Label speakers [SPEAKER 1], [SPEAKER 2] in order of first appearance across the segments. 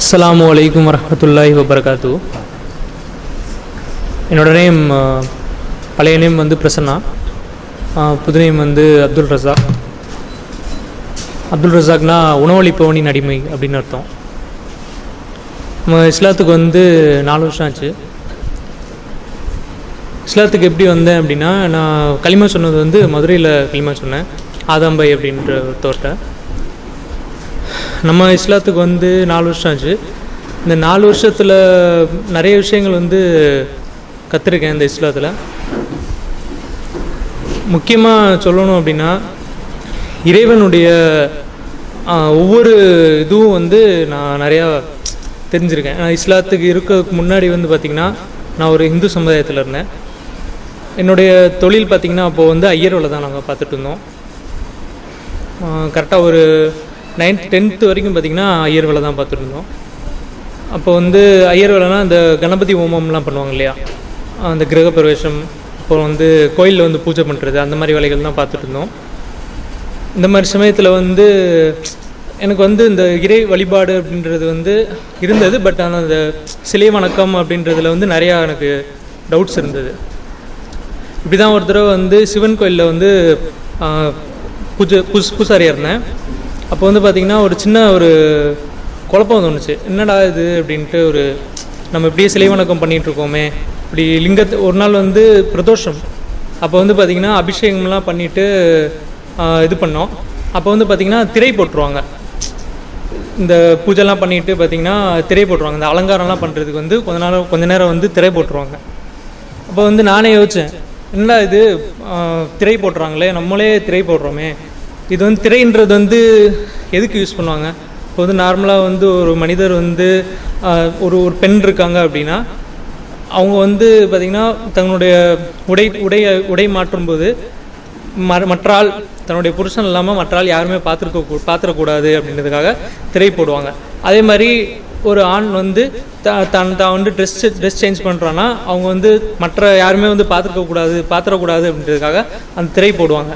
[SPEAKER 1] அஸ்ஸலாமு அலைக்கும் வரஹ்மத்துல்லாஹி வபரகாத்து. என்னோடய நேம் பழைய நேம் வந்து பிரசன்னா, புது நேம் வந்து அப்துல் ரஸாக். அப்துல் ரஸாக்னா உணவளிப்பவனின் அடிமை அப்படின்னு அர்த்தம். நம்ம இஸ்லாத்துக்கு வந்து 4 வருஷம் ஆச்சு. இஸ்லாத்துக்கு எப்படி வந்தேன் அப்படின்னா, நான் களிமா சொன்னது வந்து மதுரையில் களிமா சொன்னேன், ஆதம்பை அப்படின்ற ஒருத்தவர்கிட்ட. நம்ம இஸ்லாத்துக்கு வந்து 4 வருஷம் ஆச்சு. இந்த 4 வருஷத்தில் நிறைய விஷயங்கள் வந்து கற்றுருக்கேன் இந்த இஸ்லாத்தில். முக்கியமாக சொல்லணும் அப்படின்னா, இறைவனுடைய ஒவ்வொரு இதுவும் வந்து நான் நிறையா தெரிஞ்சுருக்கேன். நான் இஸ்லாத்துக்கு இருக்கிறதுக்கு முன்னாடி வந்து பார்த்திங்கன்னா, நான் ஒரு இந்து சமுதாயத்தில் இருந்தேன். என்னுடைய தொழில் பார்த்திங்கன்னா அப்போது வந்து ஐயர் வேலை தான் நாங்கள் பார்த்துட்டு இருந்தோம். கரெக்டாக ஒரு 9th 10th வரைக்கும் பார்த்திங்கன்னா ஐயர் வேலை தான் பார்த்துட்டு இருந்தோம். அப்போ வந்து ஐயர் வேலைனா இந்த கணபதி ஹோமம்லாம் பண்ணுவாங்க இல்லையா, அந்த கிரகப்பிரவேசம், அப்புறம் வந்து கோயிலில் வந்து பூஜை பண்ணுறது, அந்த மாதிரி வேலைகள் தான் பார்த்துட்டு இருந்தோம். இந்த மாதிரி சமயத்தில் வந்து எனக்கு வந்து இந்த இறை வழிபாடு அப்படின்றது வந்து இருந்தது. பட் ஆனால் அந்த சிலை வணக்கம் அப்படின்றதுல வந்து நிறையா எனக்கு டவுட்ஸ் இருந்தது. இப்படி தான் ஒரு தடவை வந்து சிவன் கோயிலில் வந்து பூசாரியாக இருந்தேன். அப்போ வந்து பார்த்திங்கன்னா ஒரு சின்ன ஒரு குழப்பம் தோணுச்சு. என்னடா இது அப்படின்ட்டு, ஒரு நம்ம இப்படியே சிலை வணக்கம் பண்ணிகிட்ருக்கோமே, இப்படி லிங்கத்தை ஒரு நாள் வந்து பிரதோஷம், அப்போ வந்து பார்த்திங்கன்னா அபிஷேகம்லாம் பண்ணிவிட்டு இது பண்ணோம். அப்போ வந்து பார்த்திங்கன்னா திரை போட்டுருவாங்க. இந்த பூஜைலாம் பண்ணிவிட்டு பார்த்திங்கன்னா திரை போட்டுருவாங்க. இந்த அலங்காரம்லாம் பண்ணுறதுக்கு வந்து கொஞ்ச நேரம் வந்து திரை போட்டுருவாங்க. அப்போ வந்து நானே யோசித்தேன், என்னடா இது திரை போட்டுறாங்களே, நம்மளே திரை போடுறோமே, இது வந்து திரைன்றது வந்து எதுக்கு யூஸ் பண்ணுவாங்க? இப்போ வந்து நார்மலாக வந்து ஒரு மனிதர் வந்து ஒரு பெண் இருக்காங்க அப்படின்னா, அவங்க வந்து பார்த்திங்கன்னா தன்னுடைய உடை மாற்றும்போது மற்ற ஆள், தன்னுடைய புருஷன் இல்லாமல் மற்ற ஆள் யாருமே பார்த்துடக்கூடாது அப்படின்றதுக்காக திரை போடுவாங்க. அதே மாதிரி ஒரு ஆண் வந்து தான் வந்து ட்ரெஸ் சேஞ்ச் பண்ணுறான்னா, அவங்க வந்து மற்ற யாருமே வந்து பார்த்துடக்கூடாது அப்படின்றதுக்காக அந்த திரை போடுவாங்க.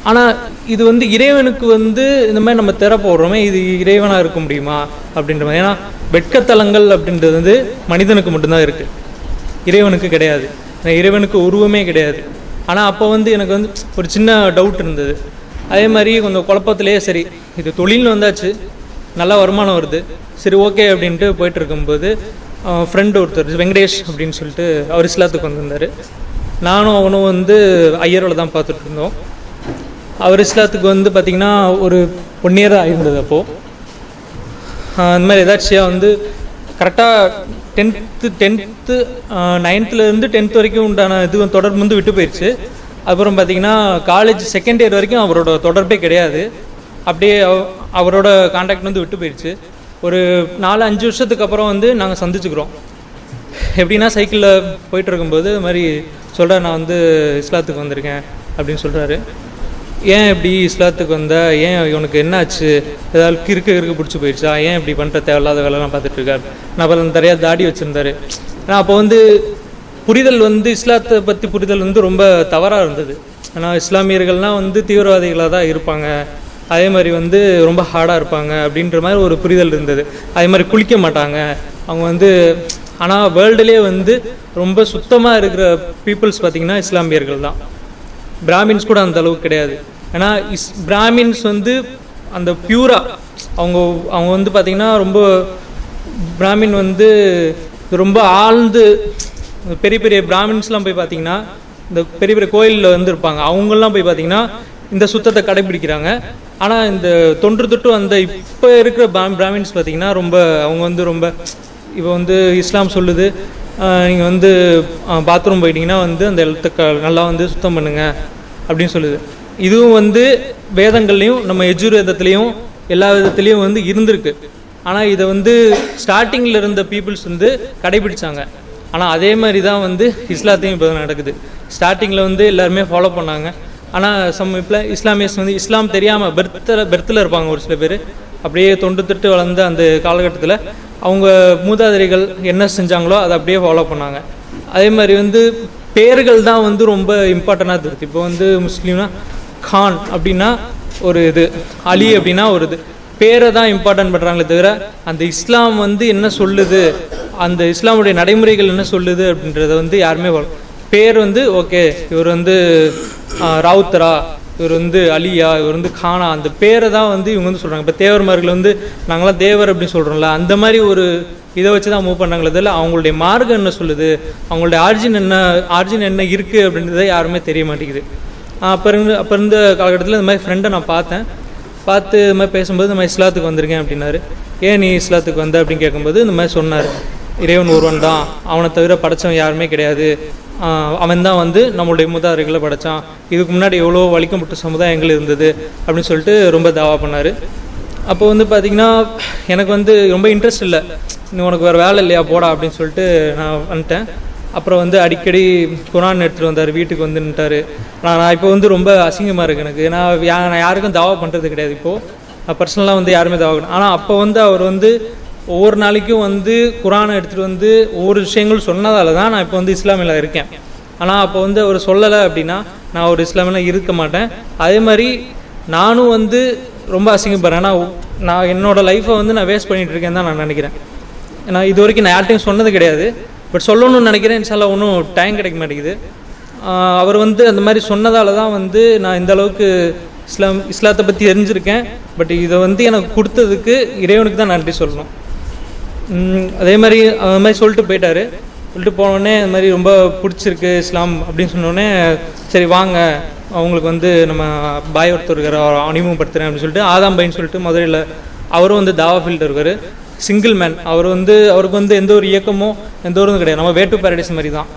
[SPEAKER 1] ஆனால் இது வந்து இறைவனுக்கு வந்து இந்த மாதிரி நம்ம திரை போடுறோமே, இது இறைவனாக இருக்க முடியுமா அப்படின்ற மாதிரி. ஏன்னா வெட்கத்தலங்கள் அப்படின்றது வந்து மனிதனுக்கு மட்டும்தான் இருக்குது, இறைவனுக்கு கிடையாது. இறைவனுக்கு உருவமே கிடையாது. ஆனால் அப்போ வந்து எனக்கு வந்து ஒரு சின்ன டவுட் இருந்தது. அதே மாதிரி கொஞ்சம் குழப்பத்திலே சரி, இது தொழில்னு வந்தாச்சு, நல்ல வருமானம் வருது, சரி ஓகே அப்படின்ட்டு போயிட்டு இருக்கும்போது ஃப்ரெண்டு ஒருத்தர் வெங்கடேஷ் அப்படின்னு சொல்லிட்டு அவர் இஸ்லாத்துக்கு வந்திருந்தார். நானும் அவனும் வந்து ஐயரோட தான் பார்த்துட்டு இருந்தோம். அவர் இஸ்லாத்துக்கு வந்து பார்த்திங்கன்னா ஒரு 1 year ஆகிருந்தது. அப்போது அந்த மாதிரி எதாச்சியாக வந்து கரெக்டாக 10th 9th 10th வரைக்கும் உண்டான இது தொடர்பு வந்து விட்டு போயிடுச்சு. அப்புறம் பார்த்திங்கன்னா காலேஜ் 2nd year வரைக்கும் அவரோட தொடர்பே கிடையாது. அப்படியே அவரோட கான்டாக்ட் வந்து விட்டு போயிடுச்சு. ஒரு 4-5 வருஷத்துக்கு அப்புறம் வந்து நாங்கள் சந்திச்சுக்கிறோம். எப்படின்னா சைக்கிளில் போயிட்டு இருக்கும்போது இது மாதிரி சொல்கிறேன், நான் வந்து இஸ்லாத்துக்கு வந்திருக்கேன் அப்படின்னு சொல்கிறாரு. ஏன் இப்படி இஸ்லாத்துக்கு வந்த, ஏன் இவனுக்கு என்ன ஆச்சு, ஏதாவது கிறுக்கு பிடிச்சி போயிடுச்சா, ஏன் இப்படி பண்ணுற தேவையில்லாத வேலைலாம் பார்த்துட்ருக்காரு. நான் அப்புறம் நிறையா தாடி வச்சுருந்தாரு. ஆனால் அப்போ வந்து புரிதல் வந்து இஸ்லாத்தை பற்றி புரிதல் வந்து ரொம்ப தவறாக இருந்தது. ஆனால் இஸ்லாமியர்கள்னால் வந்து தீவிரவாதிகளாக தான் இருப்பாங்க, அதே மாதிரி வந்து ரொம்ப ஹார்டாக இருப்பாங்க அப்படின்ற மாதிரி ஒரு புரிதல் இருந்தது. அதே மாதிரி குளிக்க மாட்டாங்க அவங்க வந்து. ஆனால் வேர்ல்டுலேயே வந்து ரொம்ப சுத்தமாக இருக்கிற பீப்புள்ஸ் பார்த்திங்கன்னா இஸ்லாமியர்கள் தான். பிராமின்ஸ் கூட அந்த அளவுக்கு கிடையாது. ஏன்னா பிராமின்ஸ் வந்து அந்த பியூராக அவங்க வந்து பார்த்திங்கன்னா ரொம்ப பிராமின் வந்து ரொம்ப ஆழ்ந்து, பெரிய பெரிய பிராமின்ஸ்லாம் போய் பார்த்திங்கன்னா இந்த பெரிய பெரிய கோயிலில் வந்து இருப்பாங்க, அவங்கெல்லாம் போய் பார்த்திங்கன்னா இந்த சுத்தத்தை கடைபிடிக்கிறாங்க. ஆனால் இந்த தொன்று அந்த இப்போ இருக்கிற பிராமின்ஸ் பார்த்திங்கன்னா ரொம்ப அவங்க வந்து ரொம்ப இப்போ வந்து இஸ்லாம் சொல்லுது, நீங்கள் வந்து பாத்ரூம் போயிட்டீங்கன்னா வந்து அந்த இடத்த நல்லா வந்து சுத்தம் பண்ணுங்கள் அப்படின்னு சொல்லுது. இதுவும் வந்து வேதங்கள்லேயும் நம்ம யஜுர்வேதத்துலேயும் எல்லா விதத்துலேயும் வந்து இருந்திருக்கு. ஆனால் இதை வந்து ஸ்டார்டிங்கில் இருந்த பீப்புள்ஸ் வந்து கடைபிடிச்சாங்க. ஆனால் அதே மாதிரி தான் வந்து இஸ்லாத்தையும் இப்போ நடக்குது. ஸ்டார்டிங்கில் வந்து எல்லாருமே ஃபாலோ பண்ணாங்க. ஆனால் இப்போ இஸ்லாமியர்ஸ் வந்து இஸ்லாம் தெரியாமல் பெர்த்தில் இருப்பாங்க ஒரு சில பேர். அப்படியே தொட்டு வளர்ந்த அந்த காலகட்டத்தில் அவங்க மூதாதைகள் என்ன செஞ்சாங்களோ அதை அப்படியே ஃபாலோ பண்ணாங்க. அதே மாதிரி வந்து பேர்கள் தான் வந்து ரொம்ப இம்பார்ட்டண்ட்டாக இருக்குது. இப்போ வந்து முஸ்லீம்னா கான் அப்படின்னா ஒரு இது, அலி அப்படின்னா ஒரு இது, பேரை தான் இம்பார்ட்டன்ட் பண்ணுறாங்களே தவிர அந்த இஸ்லாம் வந்து என்ன சொல்லுது, அந்த இஸ்லாமுடைய நடைமுறைகள் என்ன சொல்லுது அப்படின்றத வந்து யாருமே பேர் வந்து ஓகே இவர் வந்து ராவுத்தரா, இவர் வந்து அலியா, இவர் வந்து கானா, அந்த பேரை தான் வந்து இவங்க வந்து சொல்கிறாங்க. இப்போ தேவர்மார்கள் வந்து நாங்களாம் தேவர் அப்படின்னு சொல்கிறோம்ல, அந்த மாதிரி ஒரு இதை வச்சு தான் மூவ் பண்ணாங்களே தவிர அவங்களுடைய மார்க்கம் என்ன சொல்லுது, அவங்களுடைய ஆர்ஜின் என்ன இருக்குது அப்படின்றத யாருமே தெரிய மாட்டேங்குது. அப்போ இருந்த காலகட்டத்தில் இந்த மாதிரி ஃப்ரெண்டை நான் பார்த்து இந்த மாதிரி பேசும்போது இந்த மாதிரி இஸ்லாத்துக்கு வந்திருக்கேன் அப்படின்னாரு. ஏன் நீ இஸ்லாத்துக்கு வந்த அப்படின்னு கேட்கும்போது இந்த மாதிரி சொன்னார், இறைவன் ஒருவன் தான், அவனை தவிர படைச்சவன் யாருமே கிடையாது, அவன் தான் வந்து நம்மளுடைய மூதாதைகளை படைத்தான், இதுக்கு முன்னாடி எவ்வளோ வலிக்கப்பட்ட சமுதாயங்கள் இருந்தது அப்படின்னு சொல்லிட்டு ரொம்ப தாவா பண்ணார். அப்போ வந்து பார்த்திங்கன்னா எனக்கு வந்து ரொம்ப இன்ட்ரெஸ்ட் இல்லை, இன்னும் உனக்கு வேறு வேலை இல்லையா போடா அப்படின்னு சொல்லிட்டு நான் வந்துட்டேன். அப்புறம் வந்து அடிக்கடி குரான் எடுத்துகிட்டு வந்தார், வீட்டுக்கு வந்து நின்ட்டார். நான் இப்போ வந்து ரொம்ப அசிங்கமாக இருக்குது எனக்கு, நான் யாருக்கும் தாவா பண்ணுறது கிடையாது இப்போது, பர்சனலாக வந்து யாருமே தாவா. ஆனால் அப்போ வந்து அவர் வந்து ஒவ்வொரு நாளைக்கும் வந்து குரானை எடுத்துகிட்டு வந்து ஒவ்வொரு விஷயங்கள் சொன்னதால தான் நான் இப்போ வந்து இஸ்லாமில் இருக்கேன். ஆனால் அப்போ வந்து அவர் சொல்லலை அப்படின்னா நான் ஒரு இஸ்லாமில் இருக்க மாட்டேன். அதே மாதிரி நானும் வந்து ரொம்ப அசிங்கப்படுறேன். ஆனால் நான் என்னோடய லைஃப்பை வந்து நான் வேஸ்ட் பண்ணிகிட்டு இருக்கேன்னு தான் நான் நினைக்கிறேன். ஏன்னா இது வரைக்கும் நான் யார்ட்டையும் சொன்னது கிடையாது, பட் சொல்லணும்னு நினைக்கிறேன். இன்ஷால்லா ஒன்றும் டைம் கிடைக்க மாட்டேங்குது. அவர் வந்து அந்த மாதிரி சொன்னதால தான் வந்து நான் இந்த அளவுக்கு இஸ்லாத்தை பற்றி தெரிஞ்சிருக்கேன். பட் இதை வந்து எனக்கு கொடுத்ததுக்கு இறைவனுக்கு தான் நன்றி சொல்லணும். அதே மாதிரி அந்த மாதிரி சொல்லிட்டு போயிட்டார். சொல்லிட்டு போனோடனே இந்த மாதிரி ரொம்ப பிடிச்சிருக்கு இஸ்லாம் அப்படின்னு சொன்னோடனே சரி வாங்க அவங்களுக்கு வந்து நம்ம பாய் ஒருத்தர் இருக்கார், அவர் அறிமுகப்படுத்துகிறேன் அப்படின்னு சொல்லிட்டு ஆதாம் பைன்னு சொல்லிட்டு மதுரையில் அவரும் வந்து தாவா ஃபீல்டு இருக்கார், சிங்கிள் மேன். அவருக்கு வந்து எந்த ஒரு இயக்கமோ எந்த ஒரு இதுவும் கிடையாது. நம்ம வே டு பேரடைஸ் மாதிரி தான்,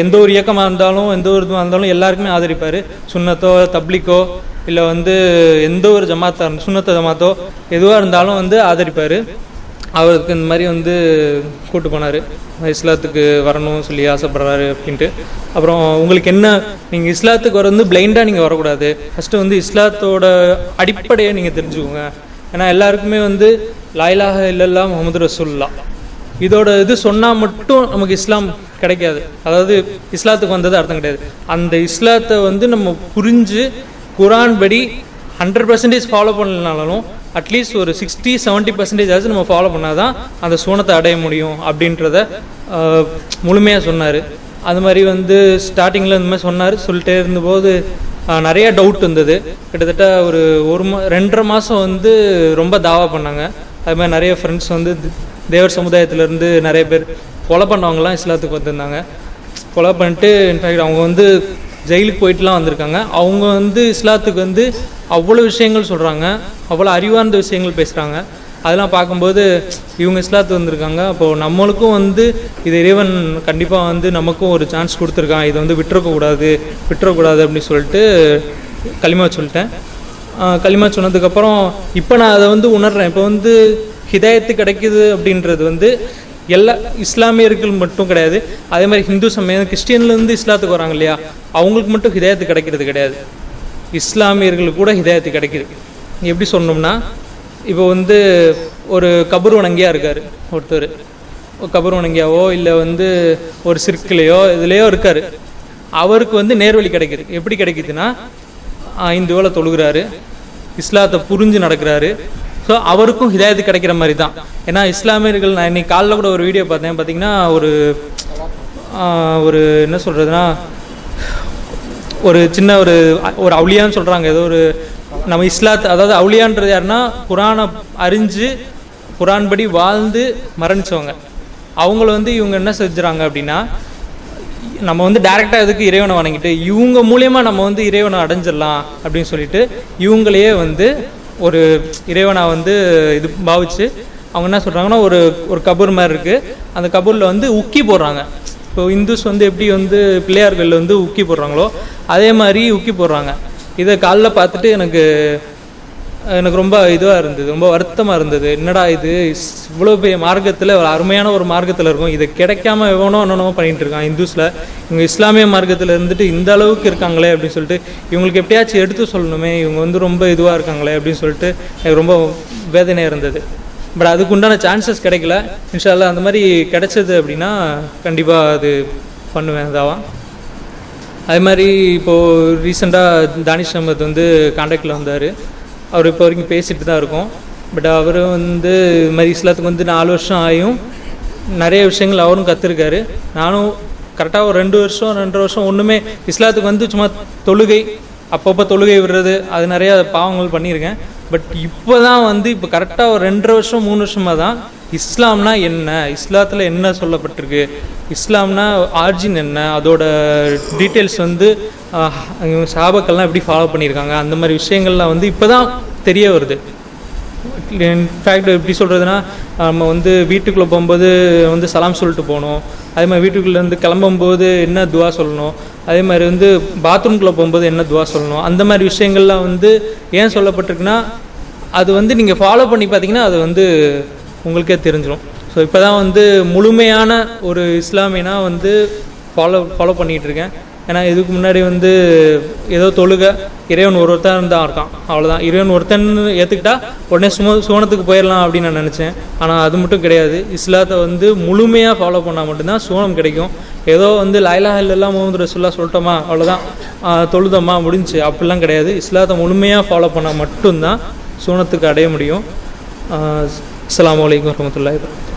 [SPEAKER 1] எந்த ஒரு இயக்கமாக இருந்தாலும் எந்த ஒரு இதுவாக இருந்தாலும் எல்லாருக்குமே ஆதரிப்பார். சுன்னத்தோ தப்லிக்கோ இல்லை வந்து எந்த ஒரு ஜமாத்தாக சுன்னத்த ஜமாத்தோ எதுவாக இருந்தாலும் வந்து ஆதரிப்பார். அவருக்கு இந்த மாதிரி வந்து கூப்பிட்டு போனார், இஸ்லாத்துக்கு வரணும்னு சொல்லி ஆசைப்படுறாரு அப்படின்ட்டு. அப்புறம் உங்களுக்கு என்ன, நீங்கள் இஸ்லாத்துக்கு வர வந்து பிளைண்டாக நீங்கள் வரக்கூடாது, ஃபஸ்ட்டு வந்து இஸ்லாத்தோட அடிப்படையை நீங்கள் தெரிஞ்சுக்கோங்க. ஏன்னா எல்லாருக்குமே வந்து லா இலாஹ இல்லல்லாஹ் முஹம்மது ரசூலுல்லாஹ் இதோட இது சொன்னால் மட்டும் நமக்கு இஸ்லாம் கிடைக்காது. அதாவது இஸ்லாத்துக்கு வந்தது அர்த்தம் கிடையாது. அந்த இஸ்லாத்தை வந்து நம்ம புரிஞ்சு குரான் படி 100% ஃபாலோ பண்ணலனாலும் அட்லீஸ்ட் ஒரு 60-70% ஆச்சு நம்ம ஃபாலோ பண்ணால் தான் அந்த சூனத்தை அடைய முடியும் அப்படின்றத முழுமையாக சொன்னார். அது மாதிரி வந்து ஸ்டார்டிங்கில் இந்த மாதிரி சொல்லிட்டே இருந்தபோது நிறைய டவுட் வந்தது. கிட்டத்தட்ட ஒரு 2.5 மாதம் வந்து ரொம்ப தாவா பண்ணாங்க. அது மாதிரி நிறைய ஃப்ரெண்ட்ஸ் வந்து தேவர் சமுதாயத்திலேருந்து நிறைய பேர் கொலை பண்ணவங்கலாம் இஸ்லாத்துக்கு வந்திருந்தாங்க. கொலை பண்ணிட்டு இன்ஃபேக்ட் அவங்க வந்து ஜெயிலுக்கு போயிட்டுலாம் வந்திருக்காங்க. அவங்க வந்து இஸ்லாத்துக்கு வந்து அவ்வளோ விஷயங்கள் சொல்கிறாங்க, அவ்வளோ அறிவார்ந்த விஷயங்கள் பேசுகிறாங்க. அதெல்லாம் பார்க்கும்போது இவங்க இஸ்லாத்துக்கு வந்திருக்காங்க, அப்போது நம்மளுக்கும் வந்து இது இறைவன் கண்டிப்பாக வந்து நமக்கும் ஒரு சான்ஸ் கொடுத்துருக்கான், இதை வந்து விட்டுறக்கூடாது அப்படின்னு சொல்லிட்டு களிமா சொல்லிட்டேன். களிமா சொன்னதுக்கப்புறம் இப்போ நான் அதை வந்து உணர்றேன். இப்போ வந்து ஹிதாயத்து கிடைக்குது அப்படின்றது வந்து எல்லா இஸ்லாமியர்கள் மட்டும் கிடையாது, அதே மாதிரி ஹிந்து சமயம் கிறிஸ்டியன்லேருந்து இஸ்லாத்துக்கு வராங்க இல்லையா, அவங்களுக்கு மட்டும் ஹிதாயத்து கிடைக்கிறது கிடையாது, இஸ்லாமியர்களுக்கு கூட ஹிதாயத்து கிடைக்கிது. எப்படி சொன்னோம்னா, இப்போ வந்து ஒரு கபர் வணங்கியாக இருக்கார் ஒருத்தர், கபர் வணங்கியாவோ இல்லை வந்து ஒரு சிற்கிலையோ இதுலேயோ இருக்கார், அவருக்கு வந்து நேர்வழி கிடைக்கிது. எப்படி கிடைக்குதுன்னா 5 வேளை தொழுகிறாரு, இஸ்லாத்தை புரிஞ்சு நடக்கிறாரு. ஸோ அவருக்கும் ஹிதாயத்து கிடைக்கிற மாதிரி தான். ஏன்னா இஸ்லாமியர்கள், நான் இன்னைக்கு காலைல கூட ஒரு வீடியோ பார்த்தேன், பார்த்தீங்கன்னா ஒரு என்ன சொல்கிறதுனா ஒரு சின்ன ஒரு அவுலியான்னு சொல்கிறாங்க, ஏதோ ஒரு நம்ம அதாவது அவுலியான்றது யாருன்னா குரானை அறிஞ்சு குரான் படி வாழ்ந்து மரணிச்சவங்க. அவங்கள வந்து இவங்க என்ன செஞ்சுறாங்க அப்படின்னா, நம்ம வந்து டைரெக்டாக எதுக்கு இறைவனை வணங்கிட்டு இவங்க மூலியமாக நம்ம வந்து இறைவனை அடைஞ்சிடலாம் அப்படின்னு சொல்லிட்டு இவங்களையே வந்து ஒரு இறைவனை வந்து இது பாவிச்சு அவங்க என்ன சொல்கிறாங்கன்னா, ஒரு கபூர் மாதிரி இருக்குது, அந்த கபூரில் வந்து உக்கி போடுறாங்க. இப்போ இந்துஸ் வந்து எப்படி வந்து பிள்ளையார்கள் வந்து உக்கி போடுறாங்களோ அதே மாதிரி உக்கி போடுறாங்க. இதை காலைல பார்த்துட்டு எனக்கு ரொம்ப இதுவாக இருந்தது, ரொம்ப வருத்தமாக இருந்தது. என்னடா இது இவ்வளோ பெரிய மார்க்கத்தில் ஒரு அருமையான ஒரு மார்க்கத்தில் இருக்கும், இதை கிடைக்காம என்னென்னமோ பண்ணிகிட்டு இருக்கான் இந்துஸில், இவங்க இஸ்லாமிய மார்க்கத்தில் இருந்துட்டு இந்த அளவுக்கு இருக்காங்களே அப்படின்னு சொல்லிட்டு இவங்களுக்கு எப்படியாச்சும் எடுத்து சொல்லணுமே, இவங்க வந்து ரொம்ப இதுவாக இருக்காங்களே அப்படின்னு சொல்லிட்டு எனக்கு ரொம்ப வேதனையாக இருந்தது. பட் அதுக்குண்டான சான்சஸ் கிடைக்கல. இன்ஷா அல்லாஹ் அந்த மாதிரி கிடைச்சது அப்படின்னா கண்டிப்பாக அது பண்ணுவேன் தாவா. அதே மாதிரி இப்போது ரீசெண்டாக தானிஷ் அஹமத் வந்து கான்டாக்டில் வந்தார், அவர் இப்போ வரைக்கும் பேசிகிட்டு தான் இருக்கோம். பட் அவர் வந்து இது மாதிரி இஸ்லாத்துக்கு வந்து 4 வருஷம் ஆகியும் நிறைய விஷயங்கள் அவரும் கற்றுருக்காரு. நானும் கரெக்டாக ஒரு 2 வருஷம் 2.5 வருஷம் ஒன்றுமே இஸ்லாத்துக்கு வந்து சும்மா தொழுகை, அப்பப்போ தொழுகை விடுறது, அது நிறையா பாவங்கள் பண்ணியிருக்கேன். பட் இப்போ தான் வந்து இப்போ கரெக்டாக ஒரு 2.5 வருஷம் 3 வருஷமாக தான் இஸ்லாம்னா என்ன, இஸ்லாத்தில் என்ன சொல்லப்பட்டிருக்கு, இஸ்லாம்னா ஆர்ஜின் என்ன, அதோட டீட்டெயில்ஸ் வந்து சஹாபாக்கள்லாம் எப்படி ஃபாலோ பண்ணியிருக்காங்க, அந்த மாதிரி விஷயங்கள்லாம் வந்து இப்போ தான் தெரிய வருது. இன்ஃபேக்ட் எப்படி சொல்கிறதுனா, நம்ம வந்து வீட்டுக்குள்ளே போகும்போது வந்து சலாம் சொல்லிட்டு போகணும், அதே மாதிரி வீட்டுக்குள்ளேருந்து கிளம்பும்போது என்ன துவா சொல்லணும், அதே மாதிரி வந்து பாத்ரூம்குள்ளே போகும்போது என்ன துவா சொல்லணும், அந்த மாதிரி விஷயங்கள்லாம் வந்து ஏன் சொல்லப்பட்டிருக்குன்னா அது வந்து நீங்கள் ஃபாலோ பண்ணி பார்த்தீங்கன்னா அது வந்து உங்களுக்கே தெரிஞ்சிடும். ஸோ இப்போ தான் வந்து முழுமையான ஒரு இஸ்லாமியனா வந்து ஃபாலோ பண்ணிகிட்டு இருக்கேன். ஏன்னா இதுக்கு முன்னாடி வந்து ஏதோ தொழுக இறைவன் ஒருத்தன் தான் இருக்கான், அவ்வளோதான். இறைவன் ஒருத்தன் ஏற்றுக்கிட்டா உடனே சுவனத்துக்கு போயிடலாம் அப்படின்னு நான் நினச்சேன். ஆனால் அது மட்டும் கிடையாது. இஸ்லாத்தை வந்து முழுமையாக ஃபாலோ பண்ணால் மட்டும்தான் சுவனம் கிடைக்கும். ஏதோ வந்து லா இலாஹா இல்லல்லாஹ் முஹம்மது ரசூலுல்லாஹ் சொல்லிட்டோமா அவ்வளோதான், தொழுதோமா முடிஞ்சு, அப்படிலாம் கிடையாது. இஸ்லாத்தை முழுமையாக ஃபாலோ பண்ணால் மட்டும்தான் சுவனத்துக்கு அடைய முடியும். அஸ்ஸலாமு அலைக்கும் வரஹ்மத்துல்லாஹி வபரகாத்துஹு.